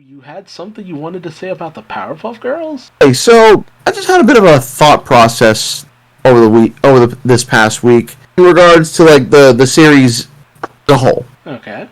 You had something you wanted to say about the Powerpuff Girls? Hey, so I just had a bit of a thought process this past week in regards to like the series as a whole. Okay.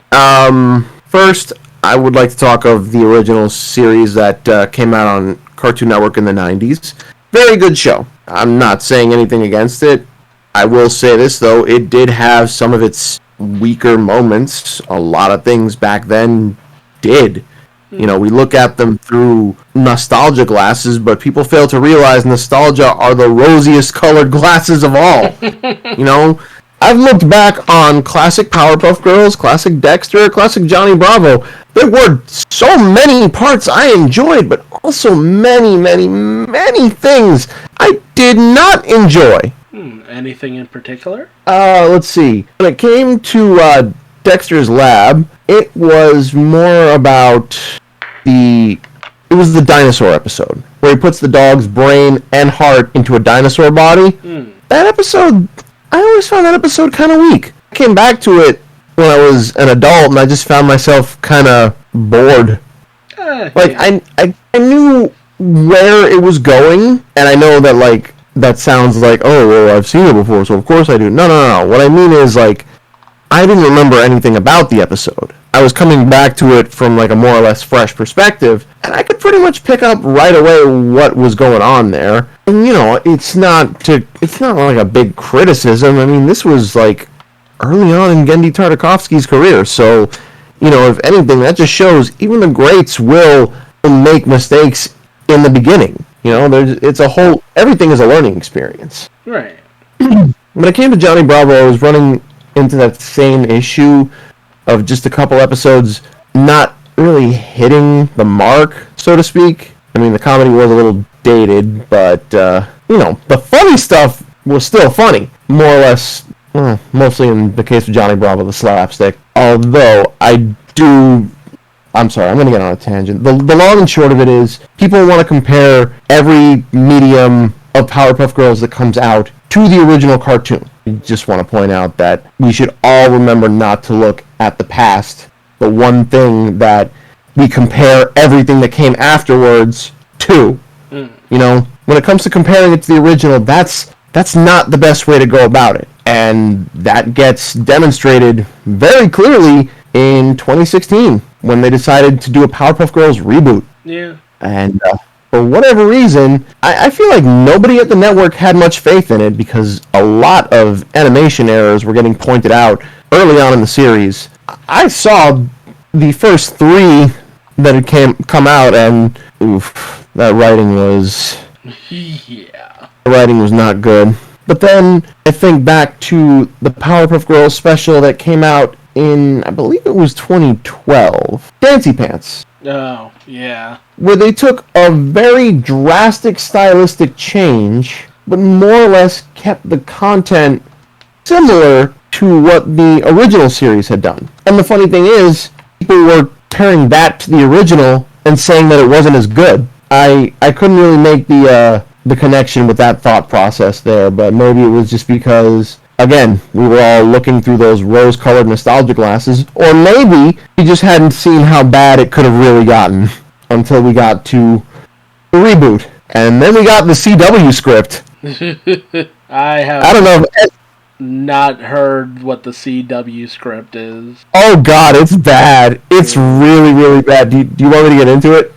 First, I would like to talk of the original series that came out on Cartoon Network in the 90s. Very good show. I'm not saying anything against it. I will say this, though. It did have some of its weaker moments. A lot of things back then did. You know, we look at them through nostalgia glasses, but people fail to realize nostalgia are the rosiest colored glasses of all. You know, I've looked back on classic Powerpuff Girls, classic Dexter, classic Johnny Bravo. There were so many parts I enjoyed, but also many, many, many things I did not enjoy. Anything in particular? Let's see. When it came to Dexter's Lab, it was more about it was the dinosaur episode, where he puts the dog's brain and heart into a dinosaur body. That episode, I always found that episode kind of weak. I came back to it when I was an adult, and I just found myself kind of bored. I knew where it was going, and I know that, like, that sounds like, oh, well, I've seen it before, so of course I do. No. What I mean is, like, I didn't remember anything about the episode. I was coming back to it from like a more or less fresh perspective, and I could pretty much pick up right away what was going on there. And you know, it's not like a big criticism. I mean, this was like early on in Genndy Tartakovsky's career, so you know, if anything, that just shows even the greats will make mistakes in the beginning. You know, everything is a learning experience. Right. When it came to Johnny Bravo, I was running into that same issue of just a couple episodes not really hitting the mark, so to speak. I mean, the comedy was a little dated, but, you know, the funny stuff was still funny. More or less, mostly in the case of Johnny Bravo, the slapstick. Although, I'm sorry, I'm going to get on a tangent. The long and short of it is, people want to compare every medium of Powerpuff Girls that comes out to the original cartoon. I just want to point out that we should all remember not to look at the past. The one thing that we compare everything that came afterwards to. You know, when it comes to comparing it to the original, that's not the best way to go about it. And that gets demonstrated very clearly in 2016 when they decided to do a Powerpuff Girls reboot. Yeah. And for whatever reason, I feel like nobody at the network had much faith in it because a lot of animation errors were getting pointed out early on in the series. I saw the first 3 that had come out, and oof, that writing was... Yeah. The writing was not good. But then I think back to the Powerpuff Girls special that came out in, I believe it was 2012. Fancy Pants. Oh, yeah. Where they took a very drastic stylistic change, but more or less kept the content similar to what the original series had done. And the funny thing is, people were comparing that to the original and saying that it wasn't as good. I couldn't really make the connection with that thought process there, but maybe it was just because, again, we were all looking through those rose-colored nostalgia glasses, or maybe we just hadn't seen how bad it could have really gotten until we got to the reboot. And then we got the CW script. I don't know if... not heard what the CW script is. Oh god, it's bad. It's really, really bad. Do you want me to get into it?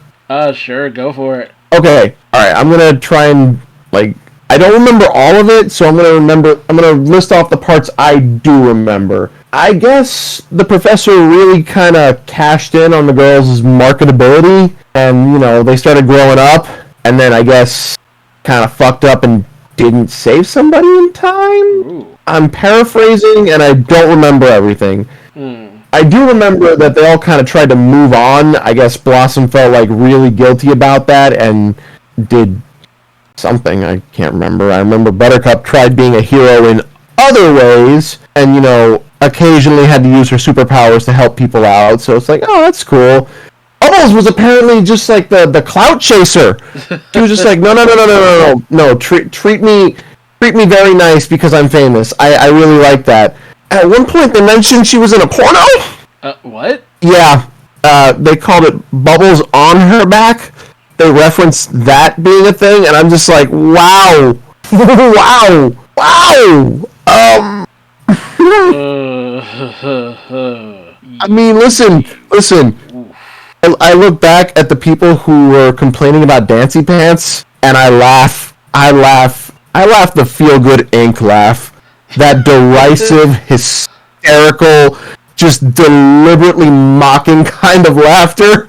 Sure, go for it. Okay, alright, I'm gonna try and, like, I don't remember all of it, so I'm gonna list off the parts I do remember. I guess the professor really kind of cashed in on the girls' marketability, and, you know, they started growing up, and then I guess kind of fucked up and didn't save somebody in time? Ooh. I'm paraphrasing, and I don't remember everything. I do remember that they all kind of tried to move on. I guess Blossom felt, like, really guilty about that, and did something. I can't remember. I remember Buttercup tried being a hero in other ways, and, you know, occasionally had to use her superpowers to help people out, so it's like, oh, that's cool. Bubbles was apparently just like the clout chaser. She was just like, no, treat me very nice because I'm famous. I really like that. At one point they mentioned she was in a porno? What? Yeah, they called it Bubbles on her back. They referenced that being a thing, and I'm just like, wow. Wow. Wow. I mean, listen. I look back at the people who were complaining about Dancy Pants, and I laugh the feel-good Inc. laugh. That derisive, hysterical, just deliberately mocking kind of laughter.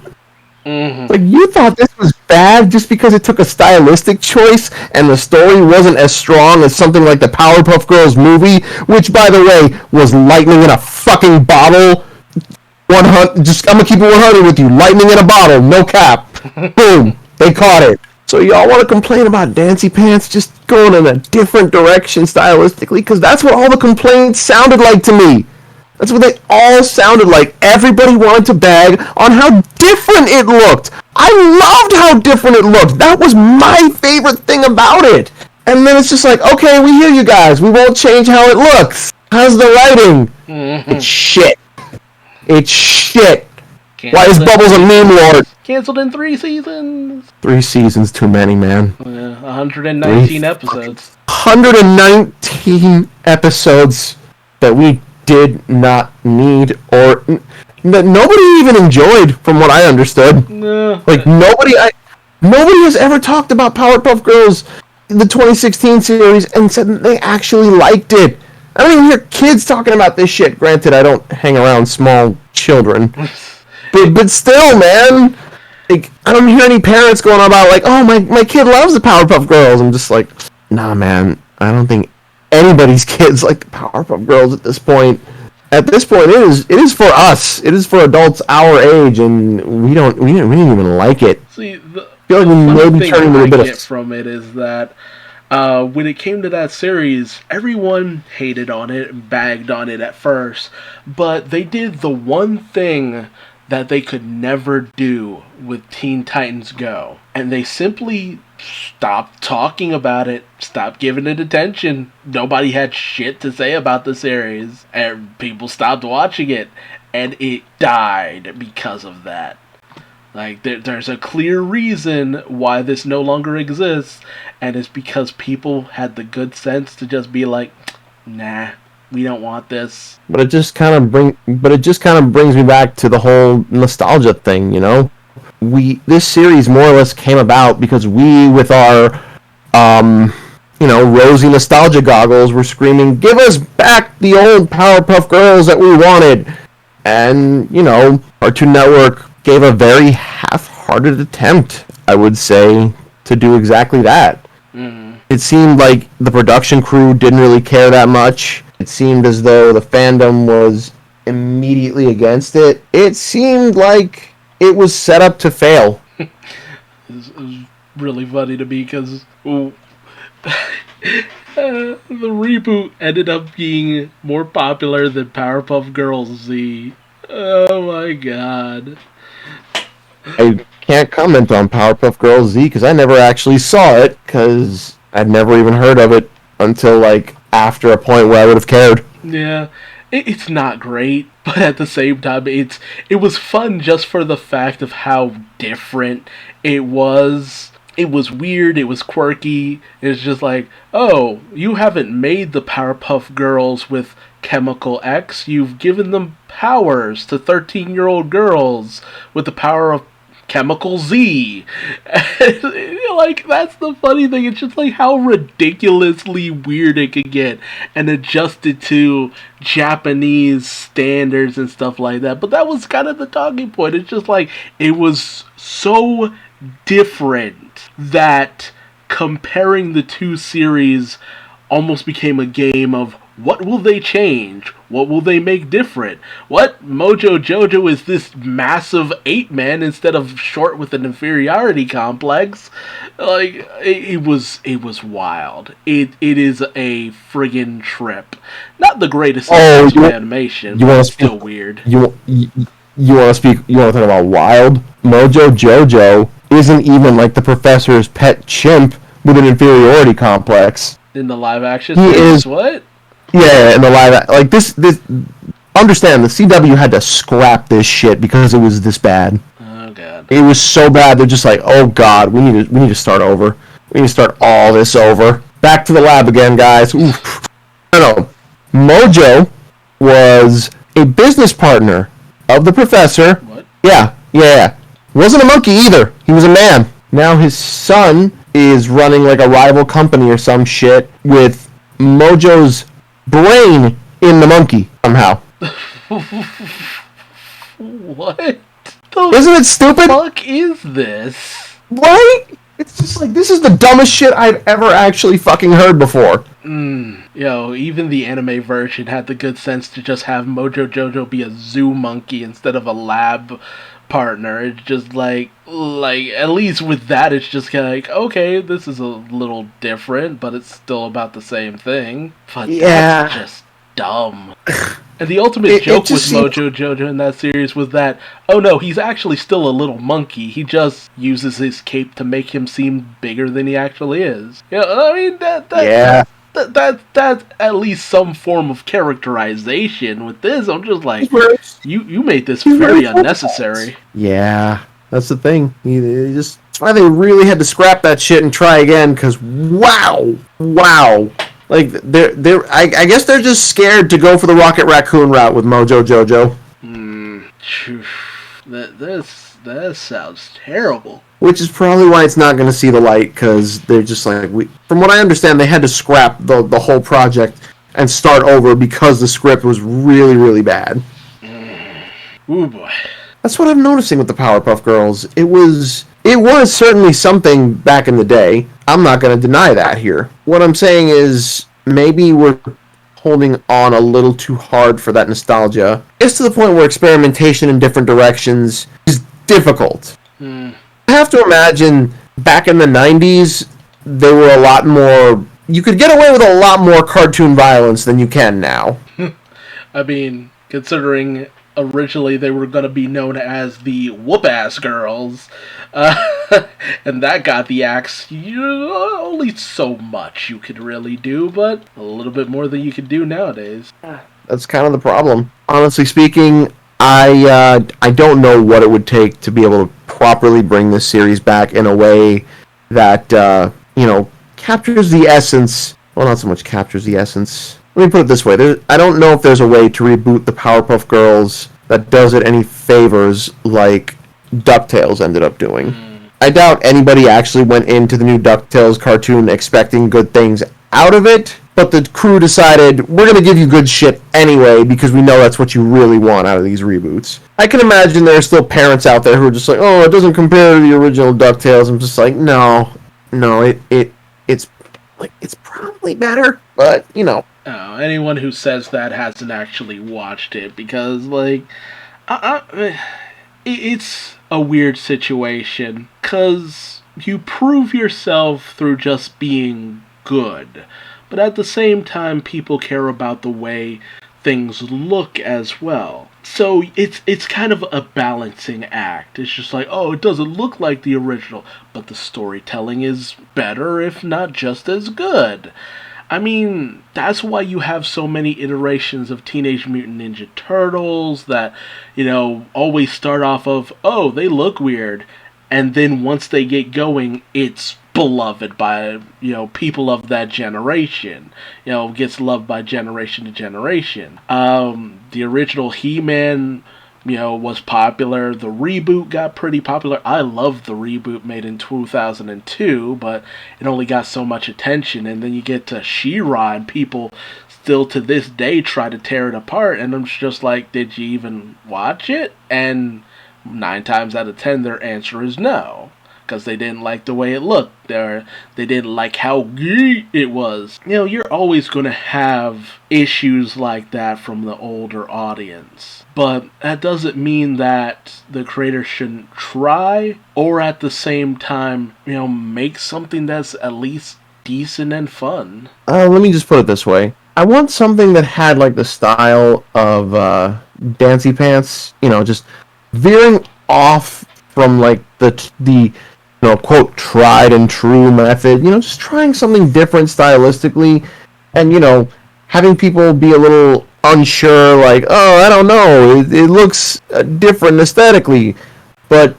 Mm-hmm. Like, you thought this was bad just because it took a stylistic choice and the story wasn't as strong as something like the Powerpuff Girls movie, which, by the way, was lightning in a fucking bottle. I'm gonna keep it 100 with you. Lightning in a bottle, no cap. Boom, they caught it. So y'all want to complain about Dancy Pants just going in a different direction stylistically? Because that's what all the complaints sounded like to me. That's what they all sounded like. Everybody wanted to bag on how different it looked. I loved how different it looked. That was my favorite thing about it. And then it's just like, okay, we hear you guys. We won't change how it looks. How's the writing? Mm-hmm. It's shit. It's shit. Why is Bubbles a meme lord? Cancelled in 3 seasons. 3 seasons too many, man. Yeah, 119 episodes. 119 episodes that we did not need, or that nobody even enjoyed, from what I understood. Like, nobody has ever talked about Powerpuff Girls, the 2016 series, and said that they actually liked it. I don't even hear kids talking about this shit. Granted, I don't hang around small children. But still, man, like, I don't hear any parents going on about, like, oh, my kid loves the Powerpuff Girls. I'm just like, nah, man, I don't think anybody's kids like the Powerpuff Girls at this point. At this point, it is for us. It is for adults our age, and we didn't even like it. See, the funny thing I get from it is that when it came to that series, everyone hated on it and bagged on it at first, but they did the one thing that they could never do with Teen Titans Go, and they simply stopped talking about it, stopped giving it attention. Nobody had shit to say about the series, and people stopped watching it, and it died because of that. Like, there's a clear reason why this no longer exists, and it's because people had the good sense to just be like, nah, we don't want this. But it just kind of brings me back to the whole nostalgia thing, you know? This series more or less came about because we, with our rosy nostalgia goggles, were screaming, give us back the old Powerpuff Girls that we wanted. And, Cartoon Network gave a very half-hearted attempt, I would say, to do exactly that. Mm. It seemed like the production crew didn't really care that much. It seemed as though the fandom was immediately against it. It seemed like it was set up to fail. It was really funny to me because the reboot ended up being more popular than Powerpuff Girls Z. Oh my god. I can't comment on Powerpuff Girls Z because I never actually saw it because I'd never even heard of it until like after a point where I would have cared. Yeah. It's not great, but at the same time, it was fun just for the fact of how different it was. It was weird, it was quirky. It's just like, oh, you haven't made the Powerpuff Girls with Chemical X. You've given them powers to 13-year-old girls with the power of Chemical Z. Like, that's the funny thing. It's just like how ridiculously weird it could get and adjusted to Japanese standards and stuff like that. But that was kind of the talking point. It's just like, it was so different that comparing the two series almost became a game of what will they change? What will they make different? What? Mojo Jojo is this massive 8-man instead of short with an inferiority complex. Like, it was wild. It is a friggin' trip. Not the greatest animation, but it's still weird. You want to talk about wild? Mojo Jojo isn't even like the professor's pet chimp with an inferiority complex. In the live action he series, is what? Yeah, in the live, like this understand, the CW had to scrap this shit because it was this bad. Oh god. It was so bad, they're just like, oh god, we need to start over. We need to start all this over. Back to the lab again, guys. Oof. No. Mojo was a business partner of the professor. What? Yeah. Wasn't a monkey either. He was a man. Now his son is running like a rival company or some shit with Mojo's brain in the monkey somehow. What? Isn't it stupid? What the fuck is this? Right? It's just like, this is the dumbest shit I've ever actually fucking heard before. Even the anime version had the good sense to just have Mojo Jojo be a zoo monkey instead of a lab partner. It's just like at least with that, it's just kind of like, okay, this is a little different, but it's still about the same thing. But that's just dumb. And the ultimate joke with Mojo Jojo in that series was that, oh no, he's actually still a little monkey. He just uses his cape to make him seem bigger than he actually is. I mean, that's at least some form of characterization. With this, I'm just like, you made this very unnecessary. Yeah, that's the thing. That's why they really had to scrap that shit and try again, because wow. Like, I guess they're just scared to go for the Rocket Raccoon route with Mojo Jojo. That sounds terrible. Which is probably why it's not going to see the light, because they're just like, from what I understand, they had to scrap the whole project and start over because the script was really, really bad. Ooh boy. That's what I'm noticing with the Powerpuff Girls. It was certainly something back in the day. I'm not going to deny that here. What I'm saying is, maybe we're holding on a little too hard for that nostalgia. It's to the point where experimentation in different directions is difficult. I have to imagine back in the 90s, there were a lot more... You could get away with a lot more cartoon violence than you can now. I mean, considering originally they were going to be known as the Whoop-Ass Girls, and that got the axe. Only so much you could really do, but a little bit more than you could do nowadays. That's kind of the problem. Honestly speaking, I don't know what it would take to be able to properly bring this series back in a way that, captures the essence. Well, not so much captures the essence. Let me put it this way. I don't know if there's a way to reboot the Powerpuff Girls that does it any favors like DuckTales ended up doing. I doubt anybody actually went into the new DuckTales cartoon expecting good things out of it, but the crew decided, we're going to give you good shit anyway because we know that's what you really want out of these reboots. I can imagine there are still parents out there who are just like, oh, it doesn't compare to the original DuckTales. I'm just like, no, it's probably better, but, anyone who says that hasn't actually watched it, because, it's a weird situation, because you prove yourself through just being good, but at the same time, people care about the way things look as well. So it's kind of a balancing act. It's just like, oh, it doesn't look like the original, but the storytelling is better, if not just as good. I mean, that's why you have so many iterations of Teenage Mutant Ninja Turtles that, always start off of, oh, they look weird. And then once they get going, it's beloved by, people of that generation. Gets loved by generation to generation. The original He-Man, was popular. The reboot got pretty popular. I loved the reboot made in 2002, but it only got so much attention. And then you get to She-Ra, and people still to this day try to tear it apart. And I'm just like, did you even watch it? And 9 times out of 10, their answer is no. Because they didn't like the way it looked. They didn't like how gay it was. You're always going to have issues like that from the older audience. But that doesn't mean that the creator shouldn't try, or at the same time, make something that's at least decent and fun. Let me just put it this way. I want something that had, the style of Dancy Pants, just veering off from, the quote, tried and true method, just trying something different stylistically, and, having people be a little unsure, like, oh, I don't know, it looks different aesthetically, but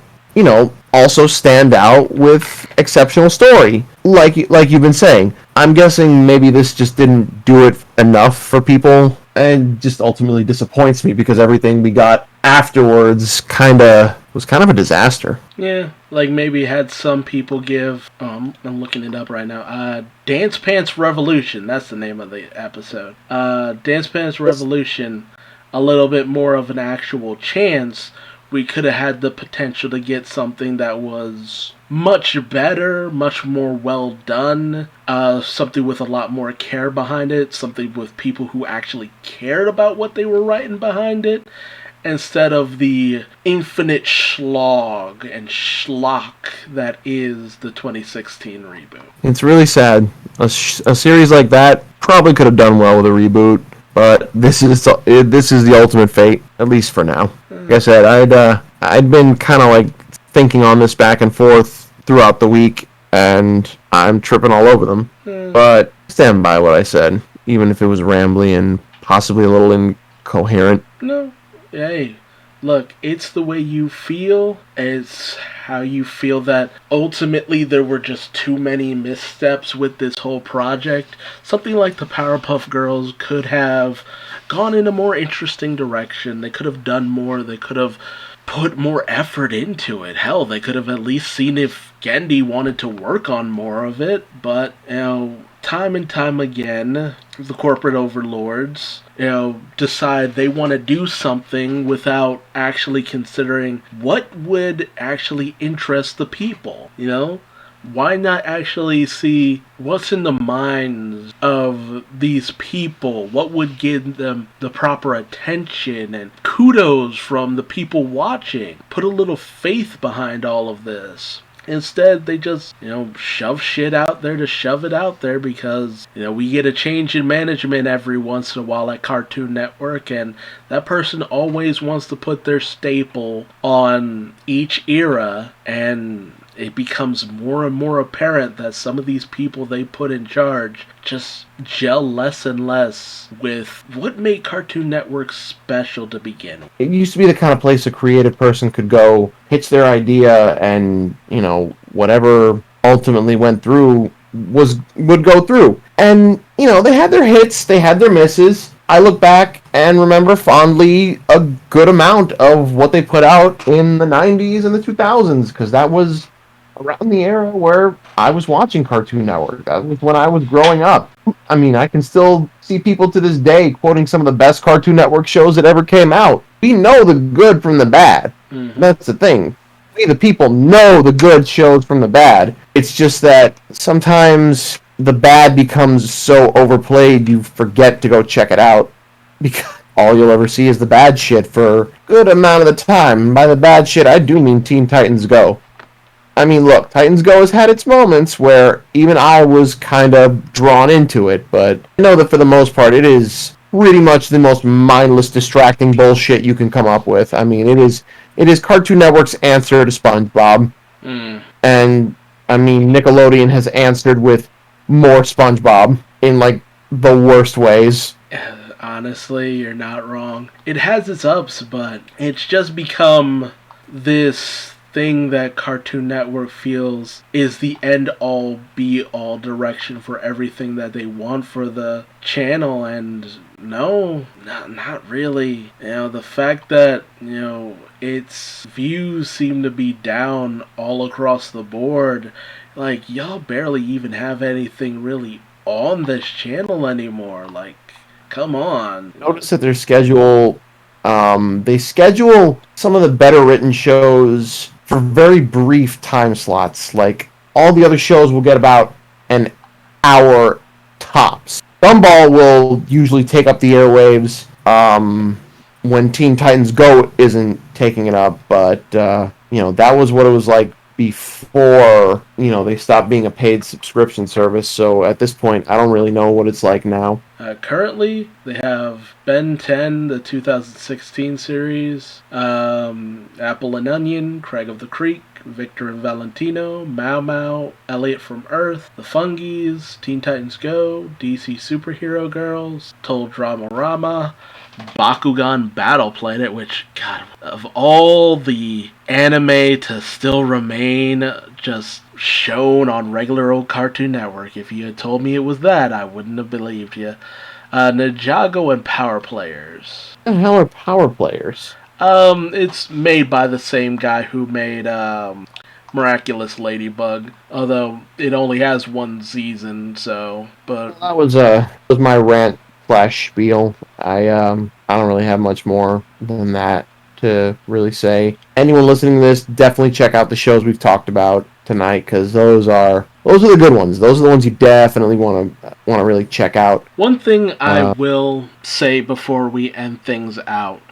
also stand out with exceptional story, like you've been saying. I'm guessing maybe this just didn't do it enough for people, and just ultimately disappoints me because everything we got afterwards was kind of a disaster. Yeah, like maybe had some people give, I'm looking it up right now, Dance Pants Revolution, that's the name of the episode. Dance Pants Revolution, a little bit more of an actual chance. We could have had the potential to get something that was much better, much more well done, something with a lot more care behind it, something with people who actually cared about what they were writing behind it, instead of the infinite slog and schlock that is the 2016 reboot. It's really sad. A series like that probably could have done well with a reboot, but this is the ultimate fate, at least for now. Like I said, I'd been kind of like thinking on this back and forth throughout the week, and I'm tripping all over them. But stand by what I said, even if it was rambly and possibly a little incoherent. No. Hey, look, it's the way you feel. It's how you feel that ultimately there were just too many missteps with this whole project. Something like the Powerpuff Girls could have gone in a more interesting direction. They could have done more. They could have put more effort into it. Hell, they could have at least seen if Gendy wanted to work on more of it. But, time and time again, the corporate overlords, decide they want to do something without actually considering what would actually interest the people, Why not actually see what's in the minds of these people? What would give them the proper attention and kudos from the people watching? Put a little faith behind all of this. Instead, they just, shove shit out there to shove it out there because, we get a change in management every once in a while at Cartoon Network, and that person always wants to put their staple on each era, and it becomes more and more apparent that some of these people they put in charge just gel less and less with what made Cartoon Network special to begin with. It used to be the kind of place a creative person could go, pitch their idea, and, whatever ultimately went through would go through. And, they had their hits, they had their misses. I look back and remember fondly a good amount of what they put out in the 90s and the 2000s, because that was around the era where I was watching Cartoon Network. That was when I was growing up. I mean, I can still see people to this day quoting some of the best Cartoon Network shows that ever came out. We know the good from the bad. Mm-hmm. That's the thing. We, the people, know the good shows from the bad. It's just that sometimes the bad becomes so overplayed you forget to go check it out, because all you'll ever see is the bad shit for a good amount of the time. And by the bad shit, I do mean Teen Titans Go. I mean, look, Titans Go has had its moments where even I was kind of drawn into it, but I know that for the most part it is pretty much the most mindless, distracting bullshit you can come up with. I mean, it is Cartoon Network's answer to SpongeBob. And, I mean, Nickelodeon has answered with more SpongeBob in, the worst ways. Honestly, you're not wrong. It has its ups, but it's just become this thing that Cartoon Network feels is the end-all, be-all direction for everything that they want for the channel, and no, not really. The fact that, its views seem to be down all across the board, y'all barely even have anything really on this channel anymore, come on. Notice that their schedule, they schedule some of the better written shows for very brief time slots. All the other shows will get about an hour tops. Gumball will usually take up the airwaves when Teen Titans Go isn't taking it up, but that was what it was like before they stopped being a paid subscription service. So at this point, I don't really know what it's like now. Currently, they have Ben 10, the 2016 series, Apple and Onion, Craig of the Creek, Victor and Valentino, Mau Mau, Elliot from Earth, The Fungies, Teen Titans Go, DC Superhero Girls, Total Drama Rama, Bakugan Battle Planet, which, God, of all the anime to still remain just shown on regular old Cartoon Network, if you had told me it was that, I wouldn't have believed you. Ninjago and Power Players. What the hell are Power Players? It's made by the same guy who made Miraculous Ladybug, although it only has one season. So, but That was my rant slash spiel. I don't really have much more than that to really say. Anyone listening to this, definitely check out the shows we've talked about tonight, because those are the good ones. Those are the ones you definitely want to really check out. One thing I will say before we end things out,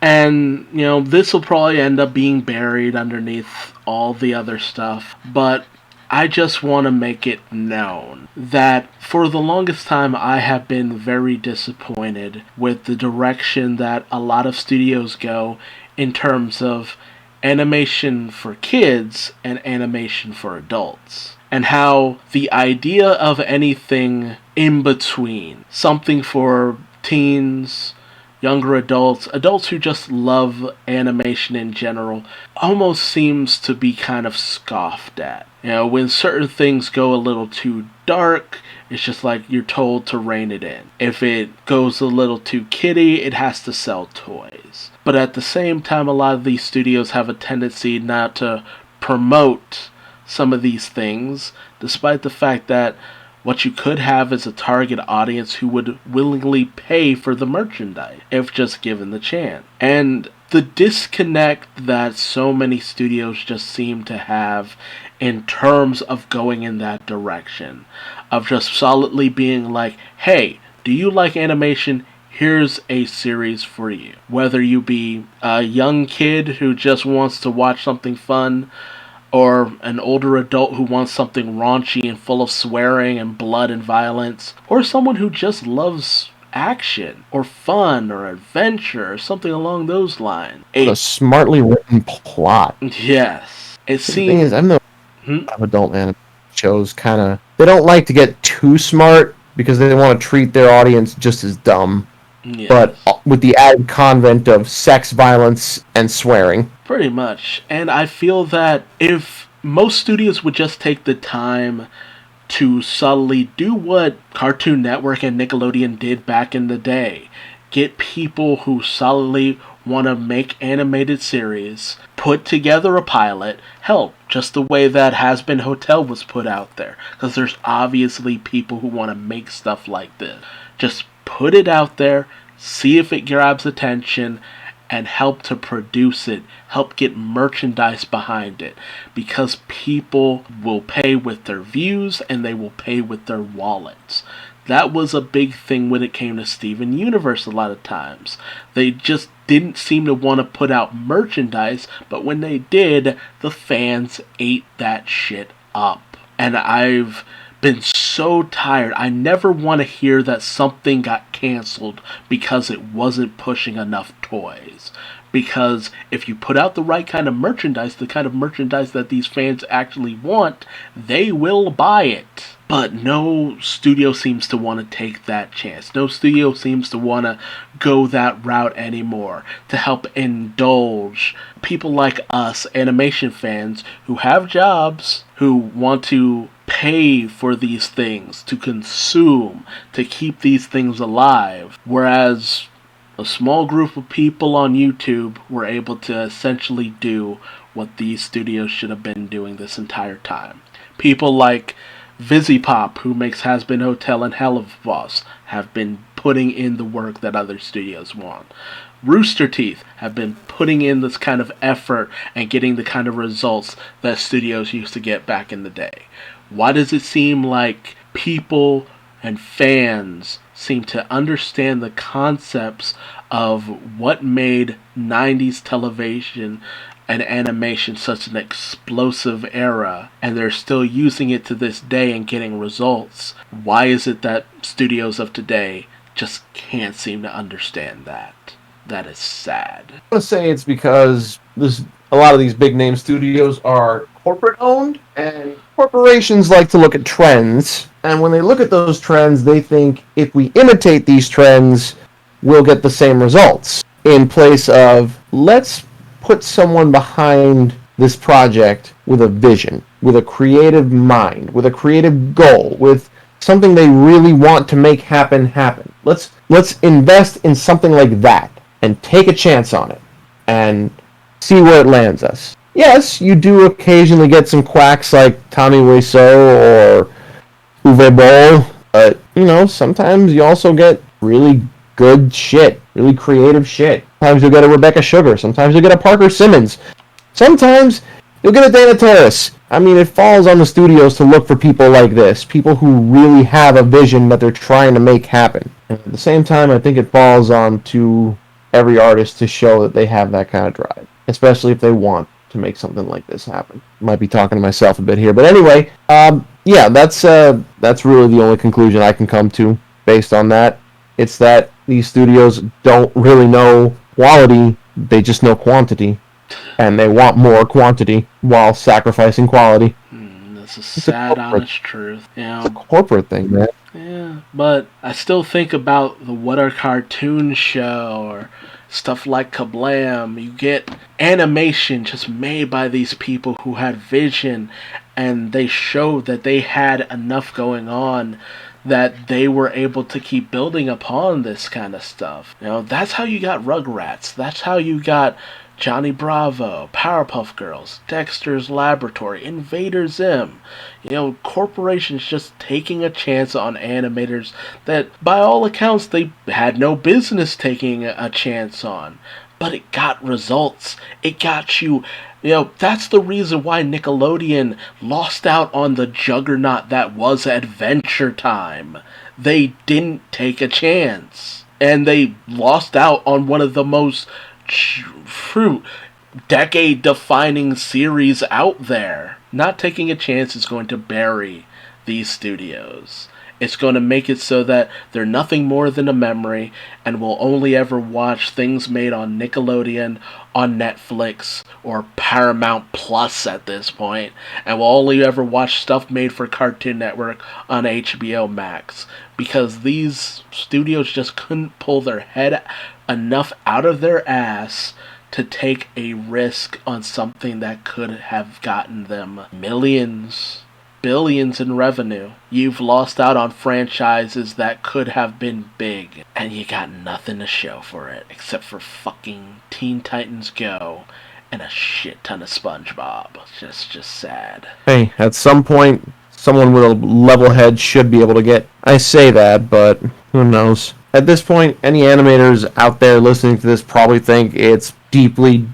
and this will probably end up being buried underneath all the other stuff, but I just want to make it known that for the longest time I have been very disappointed with the direction that a lot of studios go in terms of animation for kids and animation for adults. And how the idea of anything in between, something for teens, younger adults who just love animation in general, almost seems to be kind of scoffed at. When certain things go a little too dark, it's just like you're told to rein it in. If it goes a little too kiddie, it has to sell toys. But at the same time, a lot of these studios have a tendency not to promote some of these things, despite the fact that what you could have is a target audience who would willingly pay for the merchandise if just given the chance. And the disconnect that so many studios just seem to have in terms of going in that direction, of just solidly being like, hey, do you like animation? Here's a series for you. Whether you be a young kid who just wants to watch something fun, or an older adult who wants something raunchy and full of swearing and blood and violence, or someone who just loves action or fun or adventure or something along those lines. A smartly written plot. Yes. It seems. The thing is, I know adult anime shows they don't like to get too smart because they want to treat their audience just as dumb. Yes. But with the added convent of sex, violence, and swearing. Pretty much. And I feel that if most studios would just take the time to subtly do what Cartoon Network and Nickelodeon did back in the day, get people who solidly want to make animated series, put together a pilot, hell, just the way that Has Been Hotel was put out there, because there's obviously people who want to make stuff like this. Just put it out there, see if it grabs attention, and help to produce it, help get merchandise behind it, because people will pay with their views and they will pay with their wallets. That was a big thing when it came to Steven Universe a lot of times. They just didn't seem to want to put out merchandise, but when they did, the fans ate that shit up. And I've been so tired. I never want to hear that something got canceled because it wasn't pushing enough toys. Because if you put out the right kind of merchandise, the kind of merchandise that these fans actually want, they will buy it. But no studio seems to want to take that chance. No studio seems to want to go that route anymore to help indulge people like us, animation fans, who have jobs, who want to pay for these things, to consume, to keep these things alive. Whereas a small group of people on YouTube were able to essentially do what these studios should have been doing this entire time. People like Vizipop, who makes Has Been Hotel and Hell of Boss, have been putting in the work that other studios want. Rooster Teeth have been putting in this kind of effort and getting the kind of results that studios used to get back in the day. Why does it seem like people and fans seem to understand the concepts of what made 90s television and animation such an explosive era, and they're still using it to this day and getting results? Why is it that studios of today just can't seem to understand that? That is sad. I want to say it's because this a lot of these big name studios are corporate owned, and corporations like to look at trends. And when they look at those trends, they think if we imitate these trends, we'll get the same results. In place of, let's put someone behind this project with a vision, with a creative mind, with a creative goal, with something they really want to make happen. Let's invest in something like that and take a chance on it and see where it lands us. Yes, you do occasionally get some quacks like Tommy Wiseau or Uwe Boll, but, sometimes you also get really good shit, really creative shit. Sometimes you'll get a Rebecca Sugar, sometimes you'll get a Parker Simmons, sometimes you'll get a Dana Terrace. I mean, it falls on the studios to look for people like this, people who really have a vision that they're trying to make happen. And at the same time, I think it falls on to every artist to show that they have that kind of drive, especially if they want to make something like this happen. Might be talking to myself a bit here, but anyway, yeah, that's really the only conclusion I can come to based on that. It's that these studios don't really know quality, they just know quantity, and they want more quantity while sacrificing quality. That's a sad, honest truth. It's a corporate thing, man. Yeah, but I still think about the What Are Cartoons show or stuff like Kablam. You get animation just made by these people who had vision, and they showed that they had enough going on that they were able to keep building upon this kind of stuff. That's how you got Rugrats. That's how you got Johnny Bravo, Powerpuff Girls, Dexter's Laboratory, Invader Zim. Corporations just taking a chance on animators that, by all accounts, they had no business taking a chance on. But it got results. It got you. That's the reason why Nickelodeon lost out on the juggernaut that was Adventure Time. They didn't take a chance. And they lost out on one of the most decade-defining series out there. Not taking a chance is going to bury these studios. It's going to make it so that they're nothing more than a memory, and we'll only ever watch things made on Nickelodeon, on Netflix, or Paramount Plus at this point, and we'll only ever watch stuff made for Cartoon Network on HBO Max, because these studios just couldn't pull their head enough out of their ass to take a risk on something that could have gotten them millions, billions in revenue. You've lost out on franchises that could have been big, and you got nothing to show for it except for fucking Teen Titans Go and a shit ton of SpongeBob. Just sad. Hey, at some point, someone with a level head should be able to get. I say that, but who knows? At this point, any animators out there listening to this probably think it's deeply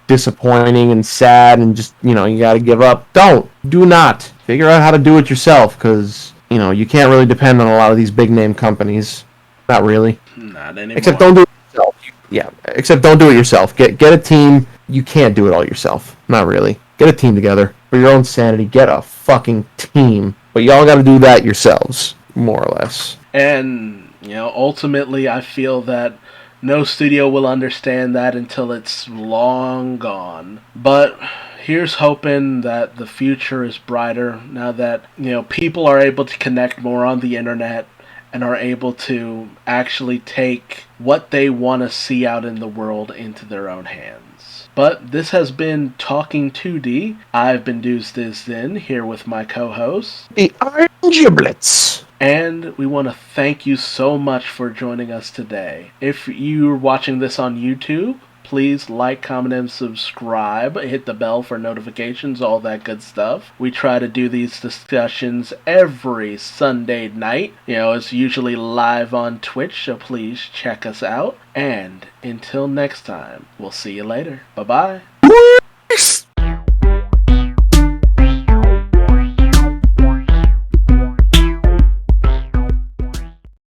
disappointing and sad and just, you gotta give up. Do not. Figure out how to do it yourself, because, you can't really depend on a lot of these big name companies. Not really. Not anymore. Except don't do it yourself. Yeah, except don't do it yourself. Get a team. You can't do it all yourself. Not really. Get a team together. For your own sanity, get a fucking team. But y'all gotta do that yourselves, more or less. And, ultimately I feel that no studio will understand that until it's long gone. But here's hoping that the future is brighter now that, people are able to connect more on the internet and are able to actually take what they want to see out in the world into their own hands. But this has been Talking 2D. I've been Duuz-Diz-Din, here with my co-host, the Iron Giblets. And we want to thank you so much for joining us today. If you're watching this on YouTube, please like, comment, and subscribe. Hit the bell for notifications, all that good stuff. We try to do these discussions every Sunday night. It's usually live on Twitch, so please check us out. And until next time, we'll see you later. Bye-bye.